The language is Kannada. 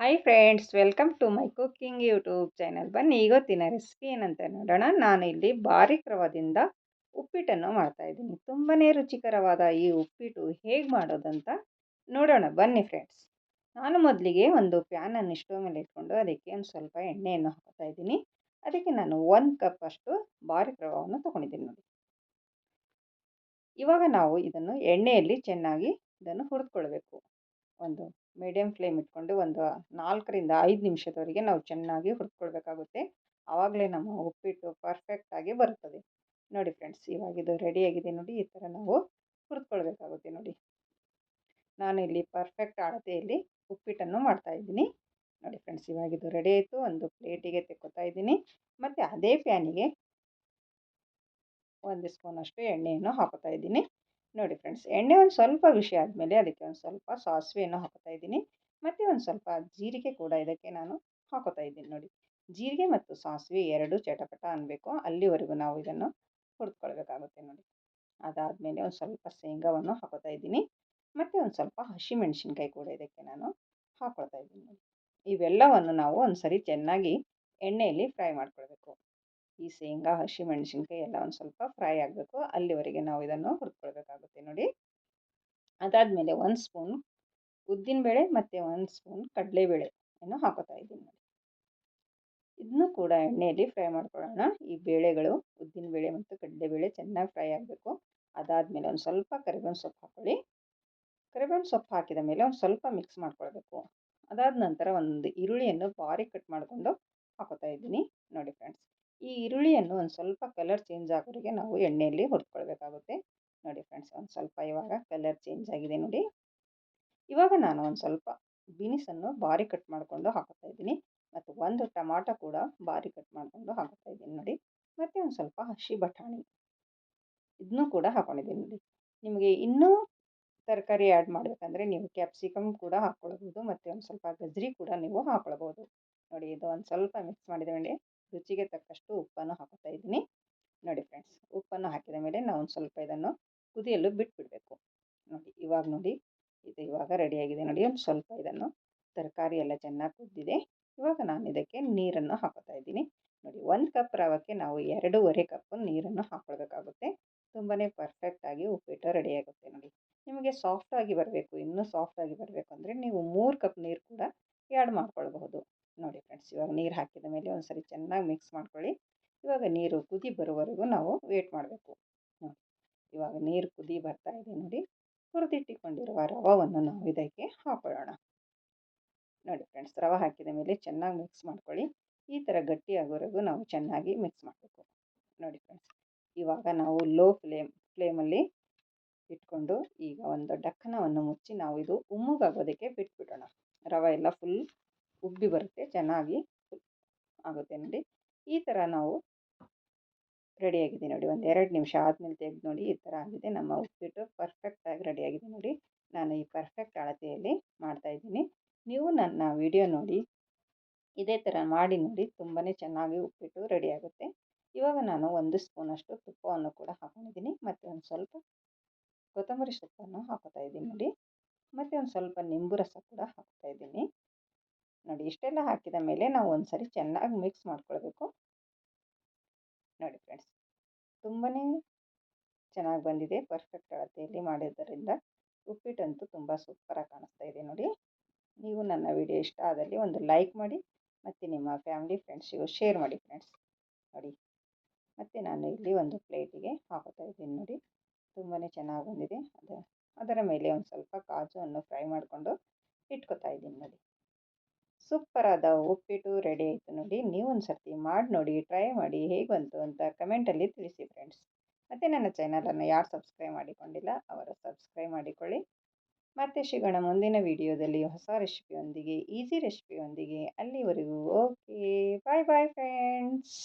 Hi friends, welcome to my cooking YouTube channel. ಬನ್ನಿ ಇವತ್ತಿನ ರೆಸಿಪಿ ಏನಂತ ನೋಡೋಣ. ನಾನು ಇಲ್ಲಿ ಬಾರೀಕ್ ರವದಿಂದ ಉಪ್ಪಿಟ್ಟನ್ನು ಮಾಡ್ತಾಯಿದ್ದೀನಿ. ತುಂಬಾ ರುಚಿಕರವಾದ ಈ ಉಪ್ಪಿಟ್ಟು ಹೇಗೆ ಮಾಡೋದಂತ ನೋಡೋಣ ಬನ್ನಿ ಫ್ರೆಂಡ್ಸ್. ನಾನು ಮೊದಲಿಗೆ ಒಂದು ಪ್ಯಾನನ್ನು ಸ್ಟವ್ ಮೇಲೆ ಇಟ್ಕೊಂಡು ಅದಕ್ಕೆ ಒಂದು ಸ್ವಲ್ಪ ಎಣ್ಣೆಯನ್ನು ಹಾಕ್ತಾ ಇದ್ದೀನಿ. ಅದಕ್ಕೆ ನಾನು 1 ಕಪ್ ಅಷ್ಟು ಬಾರೀಕ್ ರವವನ್ನು ತೊಗೊಂಡಿದ್ದೀನಿ ನೋಡಿ. ಇವಾಗ ನಾವು ಇದನ್ನು ಎಣ್ಣೆಯಲ್ಲಿ ಚೆನ್ನಾಗಿ ಇದನ್ನು ಹುರಿದುಕೊಳ್ಬೇಕು. ಒಂದು ಮೀಡಿಯಮ್ ಫ್ಲೇಮ್ ಇಟ್ಕೊಂಡು ಒಂದು 4ರಿಂದ 5 ನಿಮಿಷದವರೆಗೆ ನಾವು ಚೆನ್ನಾಗಿ ಹುರ್ಕೊಳ್ಬೇಕಾಗುತ್ತೆ. ಆವಾಗಲೇ ನಮ್ಮ ಉಪ್ಪಿಟ್ಟು ಪರ್ಫೆಕ್ಟಾಗಿ ಬರುತ್ತದೆ. ನೋಡಿ ಫ್ರೆಂಡ್ಸ್, ಇವಾಗ ಇದು ರೆಡಿಯಾಗಿದೆ ನೋಡಿ. ಈ ಥರ ನಾವು ಹುರಿದ್ಕೊಳ್ಬೇಕಾಗುತ್ತೆ ನೋಡಿ. ನಾನು ಇಲ್ಲಿ ಪರ್ಫೆಕ್ಟ್ ಅಳತೆಯಲ್ಲಿ ಉಪ್ಪಿಟ್ಟನ್ನು ಮಾಡ್ತಾಯಿದ್ದೀನಿ ನೋಡಿ ಫ್ರೆಂಡ್ಸ್. ಇವಾಗ ಇದು ರೆಡಿ ಆಯಿತು. ಒಂದು ಪ್ಲೇಟಿಗೆ ತೆಕ್ಕೊತಾ ಇದ್ದೀನಿ. ಮತ್ತು ಅದೇ ಪ್ಯಾನಿಗೆ 1 ಸ್ಪೂನಷ್ಟು ಎಣ್ಣೆಯನ್ನು ಹಾಕೋತಾ ಇದ್ದೀನಿ ನೋಡಿ ಫ್ರೆಂಡ್ಸ್. ಎಣ್ಣೆ ಒಂದು ಸ್ವಲ್ಪ ಬಿಸಿ ಆದಮೇಲೆ ಅದಕ್ಕೆ ಒಂದು ಸ್ವಲ್ಪ ಸಾಸಿವೆಯನ್ನು ಹಾಕೋತಾ ಇದ್ದೀನಿ. ಮತ್ತು ಒಂದು ಸ್ವಲ್ಪ ಜೀರಿಗೆ ಕೂಡ ಇದಕ್ಕೆ ನಾನು ಹಾಕೋತಾ ಇದ್ದೀನಿ ನೋಡಿ. ಜೀರಿಗೆ ಮತ್ತು ಸಾಸಿವೆ ಎರಡು ಚಟಪಟ ಅನ್ನಬೇಕು, ಅಲ್ಲಿವರೆಗೂ ನಾವು ಇದನ್ನು ಹುರಿದ್ಕೊಳ್ಬೇಕಾಗುತ್ತೆ ನೋಡಿ. ಅದಾದಮೇಲೆ ಒಂದು ಸ್ವಲ್ಪ ಶೇಂಗಾವನ್ನು ಹಾಕೋತಾ ಇದ್ದೀನಿ. ಮತ್ತು ಒಂದು ಸ್ವಲ್ಪ ಹಸಿಮೆಣಸಿನ್ಕಾಯಿ ಕೂಡ ಇದಕ್ಕೆ ನಾನು ಹಾಕ್ಕೊಳ್ತಾ ಇದ್ದೀನಿ ನೋಡಿ. ಇವೆಲ್ಲವನ್ನು ನಾವು ಒಂದು ಸರಿ ಚೆನ್ನಾಗಿ ಎಣ್ಣೆಯಲ್ಲಿ ಫ್ರೈ ಮಾಡ್ಕೊಳ್ಬೇಕು. ಈ ಶೇಂಗಾ ಹಸಿಮೆಣಸಿನ್ಕಾಯಿ ಎಲ್ಲ ಒಂದು ಸ್ವಲ್ಪ ಫ್ರೈ ಆಗಬೇಕು, ಅಲ್ಲಿವರೆಗೆ ನಾವು ಇದನ್ನು ಹುರ್ಕೊಳ್ಬೇಕಾಗುತ್ತೆ ನೋಡಿ. ಅದಾದಮೇಲೆ 1 ಸ್ಪೂನ್ ಉದ್ದಿನಬೇಳೆ ಮತ್ತು 1 ಸ್ಪೂನ್ ಕಡಲೆಬೇಳೆಯನ್ನು ಹಾಕೋತಾ ಇದ್ದೀನಿ ನೋಡಿ. ಇದನ್ನು ಕೂಡ ಎಣ್ಣೆಯಲ್ಲಿ ಫ್ರೈ ಮಾಡ್ಕೊಳ್ಳೋಣ. ಈ ಬೇಳೆಗಳು ಉದ್ದಿನಬೇಳೆ ಮತ್ತು ಕಡಲೆಬೇಳೆ ಚೆನ್ನಾಗಿ ಫ್ರೈ ಆಗಬೇಕು. ಅದಾದಮೇಲೆ ಒಂದು ಸ್ವಲ್ಪ ಕರಿಬೇವಿನ ಸೊಪ್ಪು ಹಾಕ್ಕೊಳ್ಳಿ. ಕರಿಬೇವಿನ ಸೊಪ್ಪು ಹಾಕಿದ ಮೇಲೆ ಒಂದು ಸ್ವಲ್ಪ ಮಿಕ್ಸ್ ಮಾಡ್ಕೊಳ್ಬೇಕು. ಅದಾದ ನಂತರ ಒಂದು ಈರುಳ್ಳಿಯನ್ನು ಬಾರೀಕ್ ಕಟ್ ಮಾಡಿಕೊಂಡು ಹಾಕೋತಾ ಇದ್ದೀನಿ ನೋಡಿ ಫ್ರೆಂಡ್ಸ್. ಈ ಈರುಳ್ಳಿಯನ್ನು ಒಂದು ಸ್ವಲ್ಪ ಕಲರ್ ಚೇಂಜ್ ಆಗೋವರೆಗೆ ನಾವು ಎಣ್ಣೆಯಲ್ಲಿ ಹುರ್ಕೊಳ್ಬೇಕಾಗುತ್ತೆ ನೋಡಿ ಫ್ರೆಂಡ್ಸ್. ಒಂದು ಸ್ವಲ್ಪ ಇವಾಗ ಕಲರ್ ಚೇಂಜ್ ಆಗಿದೆ ನೋಡಿ. ಇವಾಗ ನಾನು ಒಂದು ಸ್ವಲ್ಪ ಬೀನ್ಸನ್ನು ಬಾರೀಕ್ ಕಟ್ ಮಾಡಿಕೊಂಡು ಹಾಕೋತಾ ಇದ್ದೀನಿ. ಮತ್ತು ಒಂದು ಟೊಮಾಟೊ ಕೂಡ ಬಾರೀಕ್ ಕಟ್ ಮಾಡಿಕೊಂಡು ಹಾಕೋತಾ ಇದ್ದೀನಿ ನೋಡಿ. ಮತ್ತು ಒಂದು ಸ್ವಲ್ಪ ಹಸಿ ಬಟಾಣಿ ಇದನ್ನು ಕೂಡ ಹಾಕೊಂಡಿದ್ದೀನಿ ನೋಡಿ. ನಿಮಗೆ ಇನ್ನೂ ತರಕಾರಿ ಆ್ಯಡ್ ಮಾಡಬೇಕಂದ್ರೆ ನೀವು ಕ್ಯಾಪ್ಸಿಕಮ್ ಕೂಡ ಹಾಕ್ಕೊಳ್ಬೋದು, ಮತ್ತು ಒಂದು ಸ್ವಲ್ಪ ಗಜ್ರಿ ಕೂಡ ನೀವು ಹಾಕ್ಕೊಳ್ಬೋದು ನೋಡಿ. ಇದು ಒಂದು ಸ್ವಲ್ಪ ಮಿಕ್ಸ್ ಮಾಡಿದ ಮೇಲೆ ರುಚಿಗೆ ತಕ್ಕಷ್ಟು ಉಪ್ಪನ್ನು ಹಾಕೋತಾ ಇದ್ದೀನಿ ನೋಡಿ ಫ್ರೆಂಡ್ಸ್. ಉಪ್ಪನ್ನು ಹಾಕಿದ ಮೇಲೆ ನಾವು ಒಂದು ಸ್ವಲ್ಪ ಇದನ್ನು ಕುದಿಯಲು ಬಿಟ್ಬಿಡಬೇಕು ನೋಡಿ. ಇವಾಗ ನೋಡಿ, ಇದು ಇವಾಗ ರೆಡಿಯಾಗಿದೆ ನೋಡಿ. ಒಂದು ಸ್ವಲ್ಪ ಇದನ್ನು ತರಕಾರಿ ಎಲ್ಲ ಚೆನ್ನಾಗಿ ಕುದ್ದಿದೆ. ಇವಾಗ ನಾನು ಇದಕ್ಕೆ ನೀರನ್ನು ಹಾಕೋತಾ ಇದ್ದೀನಿ ನೋಡಿ. 1 ಕಪ್ ರವಕ್ಕೆ ನಾವು 2.5 ಕಪ್ ನೀರನ್ನು ಹಾಕ್ಕೊಳ್ಬೇಕಾಗುತ್ತೆ. ತುಂಬಾ ಪರ್ಫೆಕ್ಟಾಗಿ ಉಪ್ಪಿಟ್ಟು ರೆಡಿಯಾಗುತ್ತೆ ನೋಡಿ. ನಿಮಗೆ ಸಾಫ್ಟಾಗಿ ಬರಬೇಕು, ಇನ್ನೂ ಸಾಫ್ಟಾಗಿ ಬರಬೇಕು ಅಂದರೆ ನೀವು 3 ಕಪ್ ನೀರು ಕೂಡ ಆ್ಯಡ್ ಮಾಡ್ಕೊಳ್ಬಹುದು ನೋಡಿ ಫ್ರೆಂಡ್ಸ್. ಇವಾಗ ನೀರು ಹಾಕಿದ ಮೇಲೆ ಒಂದು ಸರಿ ಚೆನ್ನಾಗಿ ಮಿಕ್ಸ್ ಮಾಡ್ಕೊಳ್ಳಿ. ಇವಾಗ ನೀರು ಕುದಿ ಬರುವವರೆಗೂ ನಾವು ವೇಟ್ ಮಾಡಬೇಕು ನೋಡಿ. ಇವಾಗ ನೀರು ಕುದಿ ಬರ್ತಾ ಇದೆ ನೋಡಿ. ಹುರಿದಿಟ್ಟುಕೊಂಡಿರುವ ರವವನ್ನು ನಾವು ಇದಕ್ಕೆ ಹಾಕೊಳ್ಳೋಣ ನೋಡಿ ಫ್ರೆಂಡ್ಸ್. ರವೆ ಹಾಕಿದ ಮೇಲೆ ಚೆನ್ನಾಗಿ ಮಿಕ್ಸ್ ಮಾಡ್ಕೊಳ್ಳಿ. ಈ ಥರ ಗಟ್ಟಿಯಾಗೋವರೆಗೂ ನಾವು ಚೆನ್ನಾಗಿ ಮಿಕ್ಸ್ ಮಾಡಬೇಕು ನೋಡಿ ಫ್ರೆಂಡ್ಸ್. ಇವಾಗ ನಾವು ಲೋ ಫ್ಲೇಮಲ್ಲಿ ಇಟ್ಕೊಂಡು ಈಗ ಒಂದು ಡಕ್ಕನವನ್ನು ಮುಚ್ಚಿ ನಾವು ಇದು ಉಮ್ಮಗಾಗೋದಕ್ಕೆ ಬಿಟ್ಬಿಡೋಣ. ರವೆ ಎಲ್ಲ ಫುಲ್ ಉಬ್ಬಿ ಬರುತ್ತೆ, ಚೆನ್ನಾಗಿ ಆಗುತ್ತೆ ನೋಡಿ. ಈ ಥರ ನಾವು ರೆಡಿಯಾಗಿದೆ ನೋಡಿ. ಒಂದು 2 ನಿಮಿಷ ಆದಮೇಲೆ ತೆಗೆದು ನೋಡಿ, ಈ ಥರ ಆಗಿದೆ ನಮ್ಮ ಉಪ್ಪಿಟ್ಟು. ಪರ್ಫೆಕ್ಟಾಗಿ ರೆಡಿಯಾಗಿದೆ ನೋಡಿ. ನಾನು ಈ ಪರ್ಫೆಕ್ಟ್ ಅಳತೆಯಲ್ಲಿ ಮಾಡ್ತಾಯಿದ್ದೀನಿ. ನೀವು ನನ್ನ ವಿಡಿಯೋ ನೋಡಿ ಇದೇ ಥರ ಮಾಡಿ ನೋಡಿ. ತುಂಬಾ ಚೆನ್ನಾಗಿ ಉಪ್ಪಿಟ್ಟು ರೆಡಿಯಾಗುತ್ತೆ. ಇವಾಗ ನಾನು 1 ಸ್ಪೂನಷ್ಟು ತುಪ್ಪವನ್ನು ಕೂಡ ಹಾಕೊಂಡಿದ್ದೀನಿ. ಮತ್ತು ಒಂದು ಸ್ವಲ್ಪ ಕೊತ್ತಂಬರಿ ಸೊಪ್ಪನ್ನು ಹಾಕೋತಾ ಇದ್ದೀನಿ ನೋಡಿ. ಮತ್ತು ಒಂದು ಸ್ವಲ್ಪ ನಿಂಬು ರಸ ಕೂಡ ಹಾಕ್ತಾ ಇದ್ದೀನಿ ನೋಡಿ. ಇಷ್ಟೆಲ್ಲ ಹಾಕಿದ ಮೇಲೆ ನಾವು ಒಂದು ಸರಿ ಚೆನ್ನಾಗಿ ಮಿಕ್ಸ್ ಮಾಡ್ಕೊಳ್ಬೇಕು ನೋಡಿ ಫ್ರೆಂಡ್ಸ್. ತುಂಬಾ ಚೆನ್ನಾಗಿ ಬಂದಿದೆ. ಪರ್ಫೆಕ್ಟ್ ಅಳತೆಯಲ್ಲಿ ಮಾಡಿದ್ದರಿಂದ ಉಪ್ಪಿಟ್ಟಂತೂ ತುಂಬ ಸೂಪರಾಗಿ ಕಾಣಿಸ್ತಾ ಇದೆ ನೋಡಿ. ನೀವು ನನ್ನ ವಿಡಿಯೋ ಇಷ್ಟ ಆದಲ್ಲಿ ಒಂದು ಲೈಕ್ ಮಾಡಿ, ಮತ್ತು ನಿಮ್ಮ ಫ್ಯಾಮಿಲಿ ಫ್ರೆಂಡ್ಸಿಗೂ ಶೇರ್ ಮಾಡಿ ಫ್ರೆಂಡ್ಸ್ ನೋಡಿ. ಮತ್ತು ನಾನು ಇಲ್ಲಿ ಒಂದು ಪ್ಲೇಟಿಗೆ ಹಾಕೋತಾ ಇದ್ದೀನಿ ನೋಡಿ. ತುಂಬಾ ಚೆನ್ನಾಗಿ ಬಂದಿದೆ. ಅದರ ಮೇಲೆ ಒಂದು ಸ್ವಲ್ಪ ಕಾಜುವನ್ನು ಫ್ರೈ ಮಾಡಿಕೊಂಡು ಇಟ್ಕೊತಾ ಇದ್ದೀನಿ ನೋಡಿ. ಸೂಪರಾದ ಉಪ್ಪಿಟ್ಟು ರೆಡಿ ಆಯಿತು ನೋಡಿ. ನೀವು ಒಂದು ಸರ್ತಿ ಮಾಡಿ ನೋಡಿ, ಟ್ರೈ ಮಾಡಿ, ಹೇಗೆ ಬಂತು ಅಂತ ಕಮೆಂಟಲ್ಲಿ ತಿಳಿಸಿ ಫ್ರೆಂಡ್ಸ್. ಮತ್ತು ನನ್ನ ಚಾನಲನ್ನು ಯಾರು ಸಬ್ಸ್ಕ್ರೈಬ್ ಮಾಡಿಕೊಂಡಿಲ್ಲ ಅವರು ಸಬ್ಸ್ಕ್ರೈಬ್ ಮಾಡಿಕೊಳ್ಳಿ. ಮತ್ತೆ ಸಿಗೋಣ ಮುಂದಿನ ವಿಡಿಯೋದಲ್ಲಿ ಹೊಸ ರೆಸಿಪಿಯೊಂದಿಗೆ, ಈಸಿ ರೆಸಿಪಿಯೊಂದಿಗೆ. ಅಲ್ಲಿವರೆಗೂ ಓಕೆ, ಬಾಯ್ ಬಾಯ್ ಫ್ರೆಂಡ್ಸ್.